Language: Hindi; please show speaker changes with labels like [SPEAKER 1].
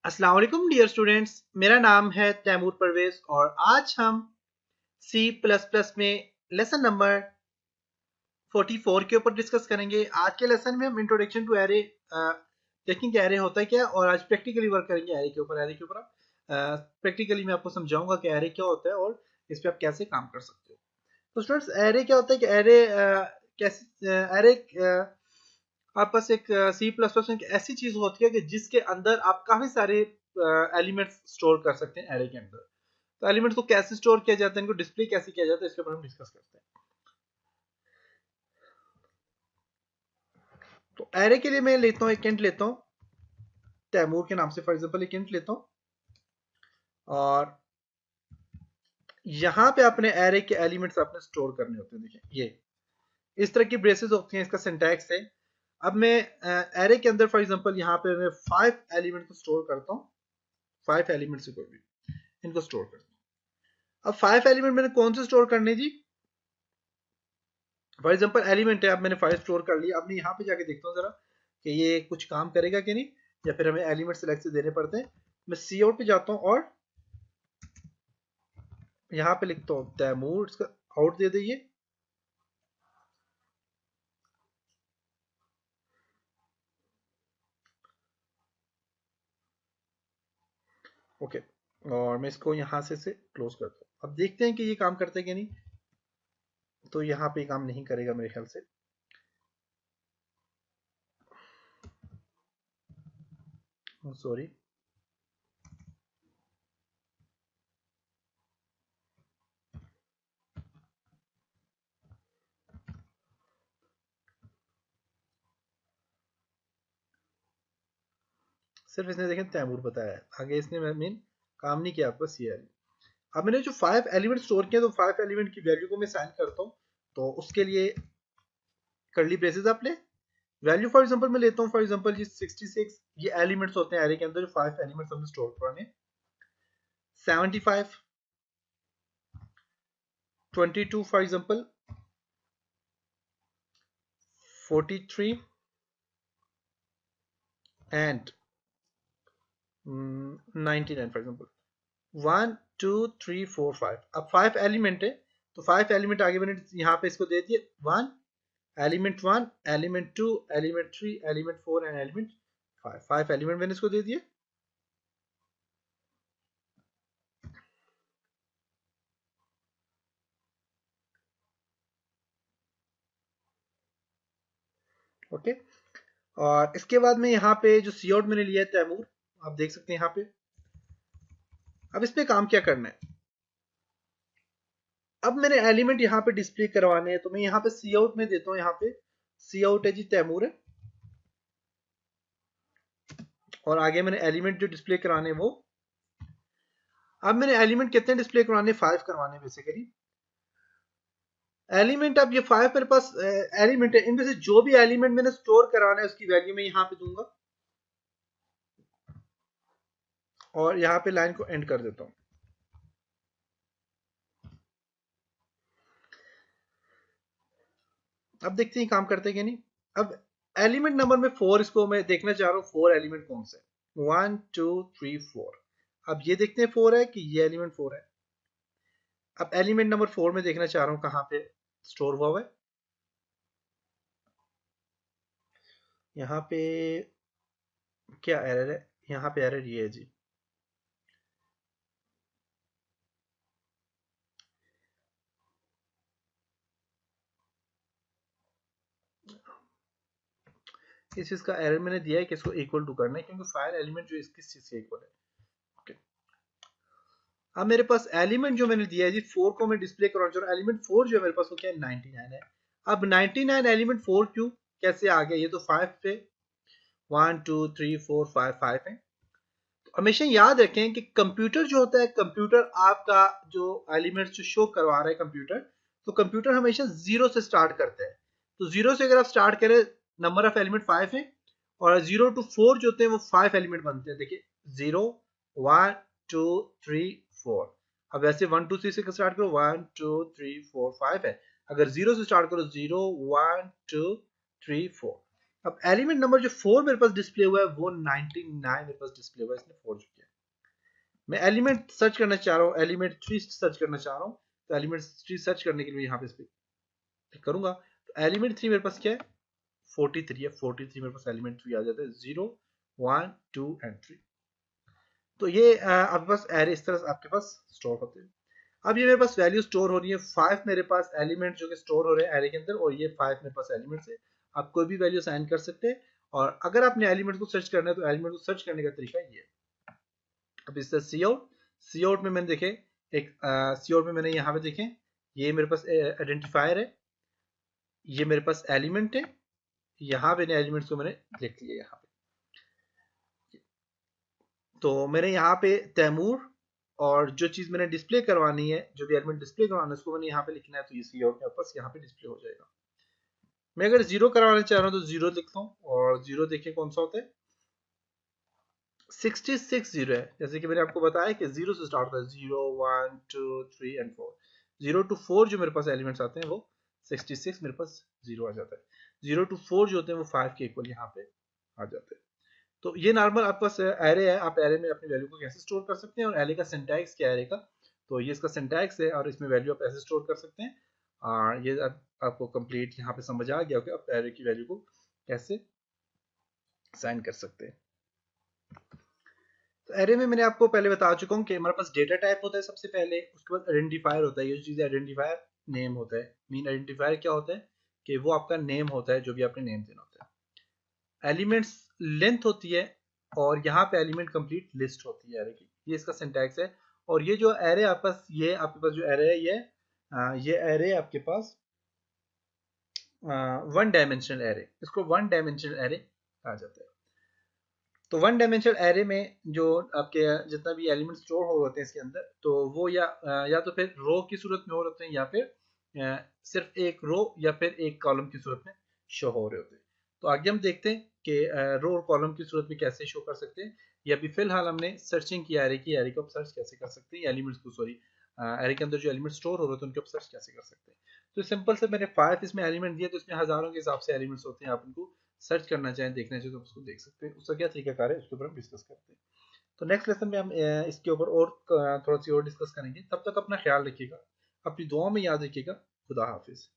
[SPEAKER 1] अस्सलाम वालेकुम डियर स्टूडेंट्स, मेरा नाम है तैमूर परवेज और आज हम सी प्लस प्लस में लेसन नंबर 44 के ऊपर डिस्कस करेंगे। आज के लेसन में हम इंट्रोडक्शन टू एरे देखेंगे, एरे होता है क्या, और आज प्रैक्टिकली वर्क करेंगे एरे के ऊपर। एरे के ऊपर प्रैक्टिकली मैं आपको समझाऊंगा कि एरे क्या होता है और इस पर आप कैसे काम कर सकते हो। तो स्टूडेंट्स, एरे क्या होता है कि एरे कैसे एरे आपके पास एक सी प्लस प्लस में एक ऐसी चीज होती है कि जिसके अंदर आप काफी सारे एलिमेंट्स स्टोर कर सकते हैं एरे के अंदर। तो एलिमेंट्स को कैसे स्टोर किया जाता है, इनको डिस्प्ले कैसे किया जाता है, इसके ऊपर हम डिस्कस करते हैं। तो एरे के लिए मैं लेता हूँ, एक इंट लेता हूँ तैमूर के नाम से, फॉर एग्जांपल एक इंट लेता हूँ और यहाँ पे अपने एरे के एलिमेंट्स आपने स्टोर करने होते हैं। देखिए ये इस तरह की ब्रेसेस होती हैं, इसका सिंटैक्स है। अब मैं एरे के अंदर फॉर एग्जांपल यहाँ पे मैं 5 एलिमेंट को स्टोर करता हूँ। 5 एलिमेंट से कोई भी इनको स्टोर करता हूँ। अब 5 एलिमेंट मैंने कौन से स्टोर करने जी? फॉर एग्जांपल एलिमेंट है, अब मैंने 5 स्टोर कर लिया। अब मैं यहाँ पे जाके देखता हूँ जरा कि ये कुछ काम करेगा कि नहीं, या फिर हमें एलिमेंट सेलेक्ट से देने पड़ते हैं। मैं सी आउट पे जाता हूँ और यहाँ पे लिखता हूँ तैमूर, इसका आउट दे दीजिए। ओके, और मैं इसको यहाँ से क्लोज करता हूँ। अब देखते हैं कि ये काम करते हैं कि नहीं। तो यहाँ पे काम नहीं करेगा मेरे ख्याल से। सॉरी, सिर्फ इसने देखें तैमूर बताया है, आगे इसने मीन काम नहीं किया। बस ये है। अब मैंने जो 5 एलिमेंट स्टोर किया, तो 5 एलिमेंट की वैल्यू को मैं साइन करता हूँ। तो उसके लिए कर्ली ब्रेसेस आप ले, वैल्यू फॉर एग्जांपल मैं लेता हूँ, फॉर एग्जांपल जी 66। ये एलिमेंट्स होते हैं एरे के अंदर, जो 5 एलिमेंट्स हमने स्टोर करने। 75, 22 for example, 43 and 99 for example. 1 2 3 4 5। अब 5 एलिमेंट है, तो 5 एलिमेंट आगे मैंने यहाँ पे इसको दे दिए। 1 element, 1 element, 2 element, 3 element, 4 and element 5। 5 element मैंने इसको दे दिए। ओके, और इसके बाद में यहाँ पे जो सी आउट मैंने लिया है तैमूर, आप देख सकते हैं यहाँ पे। अब इस पे काम क्या करना है? अब मैंने एलिमेंट यहाँ पे डिस्प्ले करवाने हैं, तो मैं यहाँ पे सी आउट में देता हूँ। यहाँ पे सी आउट है जी तैमूर है, और आगे मैंने एलिमेंट जो डिस्प्ले कराने वो। अब मैंने एलिमेंट कितने डिस्प्ले करवाने? 5 करवाने बेसिकली। एलिमेंट, अब ये 5 मेरे पास एलिमेंट है, इनमें से जो भी एलिमेंट मैंने स्टोर कराना है उसकी वैल्यू मैं यहाँ पे दूंगा, और यहाँ पे लाइन को एंड कर देता हूँ। अब देखते हैं काम करते हैं कि नहीं। अब एलिमेंट नंबर में 4, इसको मैं देखना चाह रहा हूँ 4 एलिमेंट कौन से। 1 2 3 4। अब ये देखते हैं 4 है कि ये एलिमेंट 4 है। अब एलिमेंट नंबर 4 में देखना चाह रहा हूँ कहाँ पे स्टोर हुआ है। यहाँ पे क्या एरर है? यहाँ पे एरर ये है जी, इस चीज का एरर मैंने दिया है कि इसको इक्वल टू करना है, क्योंकि फायर एलिमेंट जो किस चीज से इक्वल है। ओके, अब मेरे पास एलिमेंट जो मैंने दिया है जी 4 को मैं डिस्प्ले करवाना चाह रहा हूँ। एलिमेंट 4 जो है मेरे पास वो क्या है? 99 है। अब 99 एलिमेंट 4 क्यों कैसे आ गया? ये तो 5 पे 1 2 3 4 5 5 है। तो हमेशा याद रखें कि कंप्यूटर जो होता है, कंप्यूटर आपका जो एलिमेंट जो शो करवा रहा है कंप्यूटर, तो कंप्यूटर हमेशा जीरो से स्टार्ट करता है। तो जीरो से अगर आप स्टार्ट करें, नंबर ऑफ एलिमेंट 5 है, और 0 टू 4 जो होते हैं वो 5 एलिमेंट बनते हैं। देखिए 0 1 2 3 4। अब वैसे 1 2 3 से स्टार्ट करो, 1 2 3 4 5 है। अगर 0 से स्टार्ट करो, 0 1 2 3 4। अब एलिमेंट नंबर जो 4 मेरे पास डिस्प्ले हुआ है वो 99 मेरे पास डिस्प्ले हुआ है, इसने 4 जो किया। मैं एलिमेंट सर्च करना चाह रहा हूँ, एलिमेंट 3 सर्च करना चाह रहा हूँ, तो एलिमेंट 3 सर्च करने के लिए यहाँ पे इस पे क्लिक करूंगा तो एलिमेंट 3 मेरे पास क्या है 43 है, 43 मेरे पास एलिमेंट 3 आ जाता है, 0 1 2 एंड 3। तो ये आपके पास एरे इस तरह आपके पास स्टोर होते हैं। अब ये मेरे पास वैल्यू स्टोर हो रही है, 5 मेरे पास एलिमेंट जो कि स्टोर हो रहे हैं एरे के अंदर, और ये 5 मेरे पास एलिमेंट्स है। आप कोई भी वैल्यू असाइन कर सकते हैं, और अगर आपने एलिमेंट को सर्च करना है तो एलिमेंट को सर्च करने का तरीका ये है। अब इससे सी आउट में मैंने देखे एक सी आउट में मैंने यहाँ पे देखें ये मेरे पास आइडेंटिफायर है, ये मेरे पास एलिमेंट है, यहाँ पे एलिमेंट्स को मैंने लिख लिया यहाँ पे। तो मैंने यहाँ पे तैमूर और जो चीज मैंने डिस्प्ले करवानी है, जो भी एलिमेंट डिस्प्ले करवाना है उसको मैंने यहाँ पे लिखना है, तो ये सी आउट में वापस यहाँ पे डिस्प्ले हो जाएगा। मैं अगर 0 करवाना चाह रहा हूँ तो 0 लिख लूँ, और 0 देखिए कौन सा होता है 66 0 है। जैसे कि मैंने आपको बताया कि 0 से स्टार्ट होता है, 0 1 2 3 एंड 4, 0 to 4 जो मेरे पास एलिमेंट्स आते हैं वो 66 मेरे पास 0 आ जाता है, 0 to 4 जो होते हैं वो 5 के इक्वल यहाँ पे आ जाते हैं। तो ये नॉर्मल आपके पास एरे है, आप एरे में अपनी वैल्यू को कैसे स्टोर कर सकते हैं, और एरे का सिंटैक्स क्या है एरे का, तो ये इसका सिंटैक्स है, और इसमें वैल्यू आप ऐसे स्टोर कर सकते हैं। ये आपको कंप्लीट यहाँ पे समझ आ गया कि आप एरे की वैल्यू को कैसे असाइन कर सकते हैं। तो एरे में मैंने आपको पहले बता चुका हूँ कि हमारे पास डेटा टाइप होता है सबसे पहले, उसके बाद आइडेंटिफायर होता है, ये चीज़ आइडेंटिफायर नेम होता है। मीन आइडेंटिफायर क्या होता है कि वो आपका नेम होता है, जो भी आपने नेम देना होता है। एलिमेंट्स लेंथ होती है, और यहाँ पे एलिमेंट कंप्लीट लिस्ट होती है एरे की, ये इसका सिंटैक्स है। और ये जो एरे ये आपके पास जो एरे है ये एरे आपके पास 1 डायमेंशनल एरे, इसको 1 डायमेंशनल एरे कहा जाता है। तो 1 डायमेंशनल एरे में जो आपके जितना भी एलिमेंट स्टोर हो होते हैं इसके अंदर, तो वो या तो फिर रो की सूरत में हो रहे होते हैं, या फिर सिर्फ एक रो या फिर एक कॉलम की सूरत में शो हो रहे होते हैं। तो आगे हम देखते हैं कि रो और कॉलम की सूरत में कैसे शो कर सकते हैं। ये अभी फिलहाल हमने सर्चिंग की एरे की, एरे को आप सर्च कैसे कर सकते हैं, एलिमेंट्स को सॉरी एरे के अंदर जो एलिमेंट स्टोर हो रहे होते हैं उनको आप सर्च कैसे कर सकते हैं। तो सिंपल से मैंने 5 इसमें एलिमेंट दिए, तो इसमें हजारों के हिसाब से एलिमेंट्स होते हैं, आप उनको सर्च करना चाहें देखना चाहें तो उसको देख सकते हैं। उसका क्या तरीकाकार है उसके ऊपर हम डिस्कस करते हैं। तो नेक्स्ट लेसन में हम इसके ऊपर और थोड़ा सी और डिस्कस करेंगे। तब तक अपना ख्याल रखिएगा, अपनी दुआओं में याद रखिएगा। खुदा हाफिज।